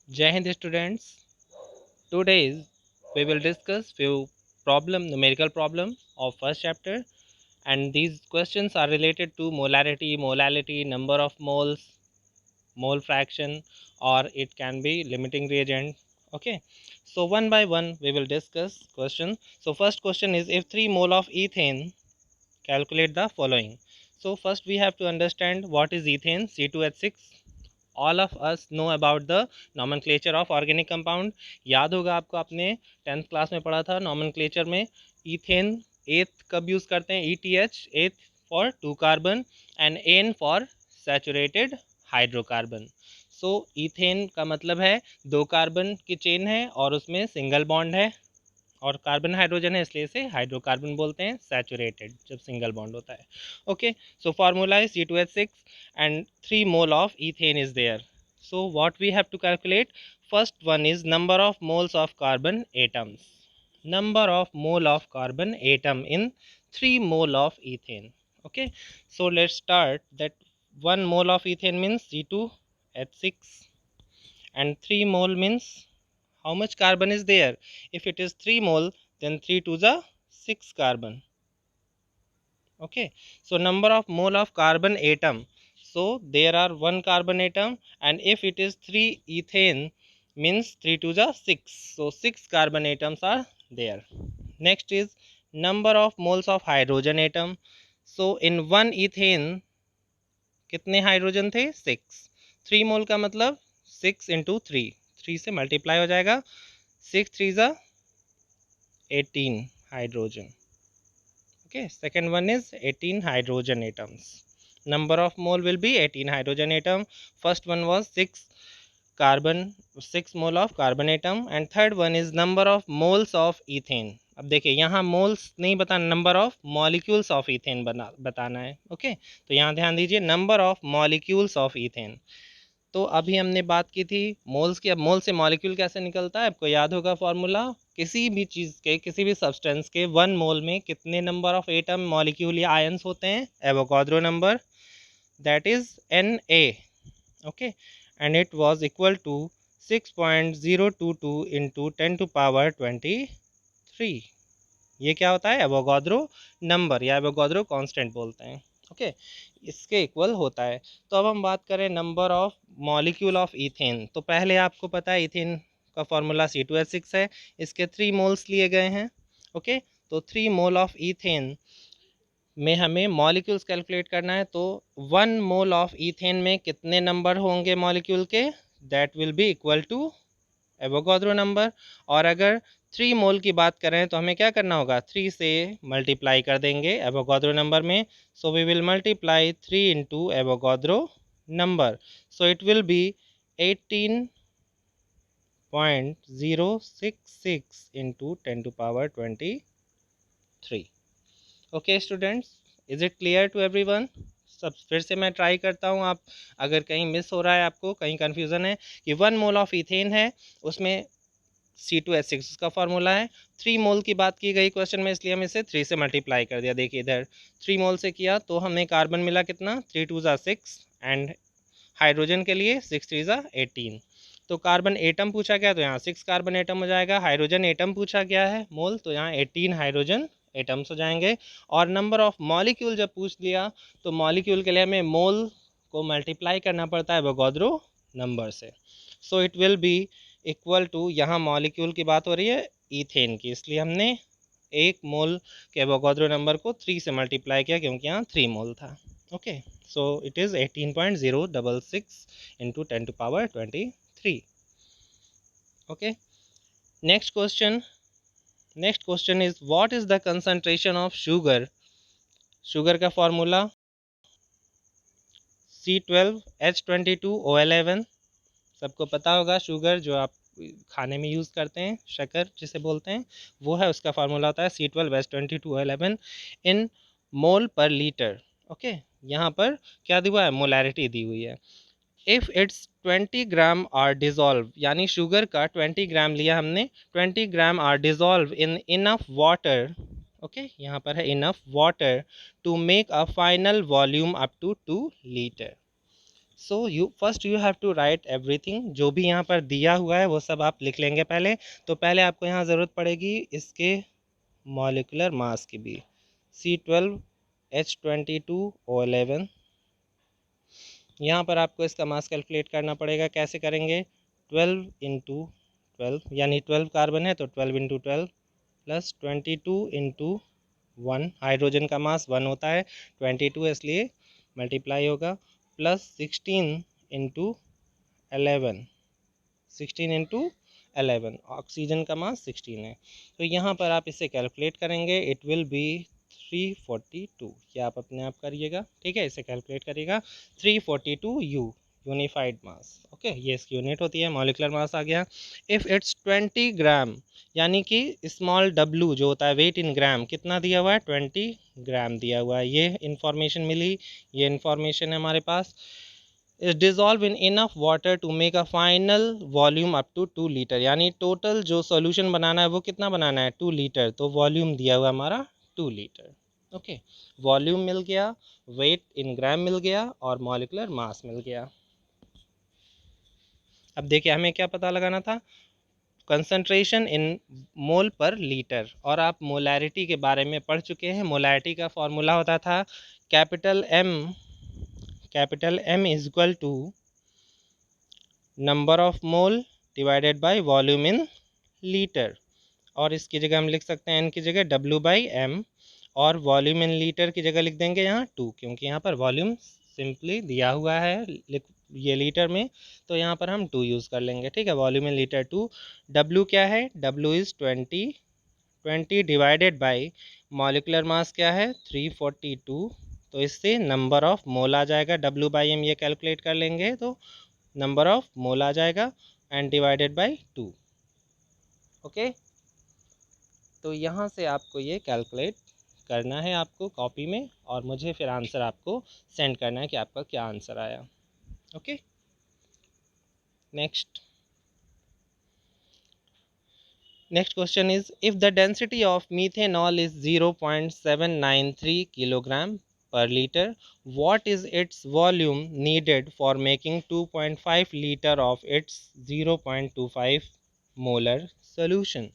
Jai Hind students. Today we will discuss few numerical problem of first chapter, and these questions are related to molarity, molality, number of moles, mole fraction, or it can be limiting reagent. Okay, so one by one we will discuss question. So first question is, if 3 mole of ethane, calculate the following. So first we have to understand what is ethane, C2H6. All of us know about the nomenclature of organic compound. याद होगा आपको, आपने 10th class में पढ़ा था nomenclature में ethane एथ कब यूज़ करते हैं, ETH, eth for 2 carbon and ane for saturated hydrocarbon. So ethane का मतलब है 2 कार्बन की चेन है और उसमें सिंगल बॉन्ड है और कार्बन हाइड्रोजन है, इसलिए इसे हाइड्रोकार्बन बोलते हैं, सैचुरेटेड जब सिंगल बॉन्ड होता है. Okay, so formula is C2H6 and 3 mole of ethane is there. So what we have to calculate? First one is number of moles of carbon atoms. Number of mole of carbon atom in 3 mole of ethane. Okay, so let's start that 1 mole of ethane means C2H6 and 3 mole means how much carbon is there? If it is 3 mole, then 3 to the 6 carbon. Okay, so number of mole of carbon atom, so there are 1 carbon atom, and if it is 3 ethane means 3 to the 6, so 6 carbon atoms are there. Next is number of moles of hydrogen atom. So in 1 ethane कितने hydrogen थे, 6. 3 मोल का मतलब 6 into 3, 3 से multiply हो जाएगा, 6 3 ज़ा 18 hydrogen. Okay, second one is 18 hydrogen atoms. Number of mole will be 18 hydrogen atom. First one was 6 carbon, 6 mole of carbon atom, and third one is number of moles of ethane. अब देखिए यहाँ moles नहीं बताना, number of molecules of ethane बताना है. Okay, तो यहाँ ध्यान दीजिए, number of molecules of ethane. तो अभी हमने बात की थी मोल्स की. अब मोल से मॉलिक्यूल कैसे निकलता है, आपको याद होगा फॉर्मूला. किसी भी चीज़ के, किसी भी सब्सटेंस के 1 मोल में कितने नंबर ऑफ एटम, मॉलिक्यूल या आयंस होते हैं, Avogadro number, that is Na. Okay, and it was equal to 6.022 into 10 to power 23. ये क्या होता है, एवोगाड्रो नंबर या एवोगाड्रो कांस्टेंट बोलते हैं. ओके, इसके इक्वल होता है. तो अब हम बात करें number of molecule of ethane. तो पहले आपको पता है ईथेन का फॉर्मूला C2H6 है, इसके 3 मोल्स लिए गए हैं. ओके, तो 3 मोल ऑफ ईथेन में हमें मॉलिक्यूल्स कैलकुलेट करना है. तो 1 मोल ऑफ ईथेन में कितने नंबर होंगे मॉलिक्यूल के, that will be equal to Avogadro number. और अगर 3 मोल की बात करें तो हमें क्या करना होगा, 3 से मल्टीप्लाई कर देंगे एवोगाड्रो नंबर में. So we will multiply 3 into Avogadro number. So it will be 18.066 into 10 to power 23. Okay students, is it clear to everyone? सब फिर से मैं ट्राई करता हूँ. आप अगर कहीं मिस हो रहा है, आपको कहीं कन्फ्यूज़न है, कि 1 मोल ऑफ इथेन है, उसमें C2H6 का फार्मूला है. 3 मोल की बात की गई क्वेश्चन में, इसलिए हम इसे 3 से मल्टीप्लाई कर दिया. देखिए इधर 3 मोल से किया तो हमें कार्बन मिला कितना, 3 2 ज़ा 6, एंड हाइड्रोजन के लिए 6 3 ज़ा 18. तो कार्बन एटम पूछा गया तो यहाँ 6 कार्बन एटम हो जाएगा. हाइड्रोजन एटम पूछा गया है मोल, तो यहाँ 18 हाइड्रोजन एटम्स हो जाएंगे. और नंबर ऑफ मॉलिक्यूल जब पूछ लिया तो मॉलिक्यूल के लिए हमें मोल को मल्टीप्लाई करना पड़ता है एवोगाड्रो नंबर से. So it will be equal to, यहाँ मॉलिक्यूल की बात हो रही है ईथेन की, इसलिए हमने 1 मोल के एवोगाड्रो नंबर को 3 से मल्टीप्लाई किया क्योंकि यहाँ 3 मोल था. Okay, so it is 18.066 into 10 to power 23. Okay, next question. Next question is, what is the concentration of sugar. Sugar का फॉर्मूला C12H22O11. सबको पता होगा, शुगर जो आप खाने में यूज़ करते हैं, शक्कर जिसे बोलते हैं, वो है, उसका फार्मूला होता है C12H22O11 इन मोल पर लीटर. ओके, यहाँ पर क्या दिया हुआ है, मोलैरिटी दी हुई है. If it's 20 gram are dissolve, यानी शुगर का 20 ग्राम लिया हमने, 20 gram are dissolve in enough water. Okay, यहाँ पर है enough water to make a final volume up to 2 litre. So you have to write everything, जो भी यहाँ पर दिया हुआ है वो सब आप लिख लेंगे पहले। तो पहले आपको यहाँ ज़रूरत पड़ेगी इसके मॉलिक्यूलर मास की भी, C12H22O11। यहाँ पर आपको इसका मास कैलकुलेट करना पड़ेगा। कैसे करेंगे? 12 × 12 यानी 12 कार्बन है तो 12 × 12 प्लस 22 × 1, हाइड्रोजन का मास 1 होता है, 22 इसलिए मल्टीप्लाई होगा, प्लस 16 × 11, 16 × 11, ऑक्सीजन का मास 16 है। तो यहाँ पर आप इसे कैलकुलेट करेंगे, इट विल बी 342। ये आप अपने आप करिएगा, ठीक है, इसे कैलकुलेट करिएगा। 342 यूनिफाइड मास, ओके, ये इसकी यूनिट होती है। मॉलिक्यूलर मास आ गया। इफ़ इट्स 20 ग्राम, यानी कि स्मॉल w जो होता है वेट इन ग्राम, कितना दिया हुआ है? 20 ग्राम दिया हुआ है। ये इंफॉर्मेशन मिली, ये इंफॉर्मेशन है हमारे पास। Is dissolve in enough water to make a final volume up to 2 litre, यानी टोटल जो सॉल्यूशन बनाना है वो कितना बनाना है? 2 लीटर। तो वॉल्यूम दिया हुआ हमारा 2 लीटर, ओके। वॉल्यूम मिल गया, वेट इन ग्राम मिल गया और मॉलिक्यूलर मास मिल गया। अब देखिए हमें क्या पता लगाना था? कंसंट्रेशन इन मोल पर लीटर। और आप मोलैरिटी के बारे में पढ़ चुके हैं। मोलैरिटी का फॉर्मूला होता था capital M is equal to number of mole divided by volume in litre. और इसकी जगह हम लिख सकते हैं N की जगह W/M, और वॉल्यूम इन लीटर की जगह लिख देंगे यहाँ 2, क्योंकि यहाँ पर वॉल्यूम सिंपली दिया हुआ है ये लीटर में, तो यहाँ पर हम 2 यूज़ कर लेंगे, ठीक है। Volume in litre 2। W क्या है? W is 20 divided by molecular mass क्या है? 342। तो इससे नंबर ऑफ मोल आ जाएगा, W/M ये कैलकुलेट कर लेंगे तो नंबर ऑफ मोल आ जाएगा, एंड डिवाइडेड बाई 2, ओके। तो यहाँ से आपको ये कैलकुलेट करना है आपको कॉपी में, और मुझे फिर आंसर आपको सेंड करना है कि आपका क्या आंसर आया, okay. Next question is, if the density of methanol is 0.793 kilogram per liter, what is its volume needed for making 2.5 liter of its 0.25 molar solution?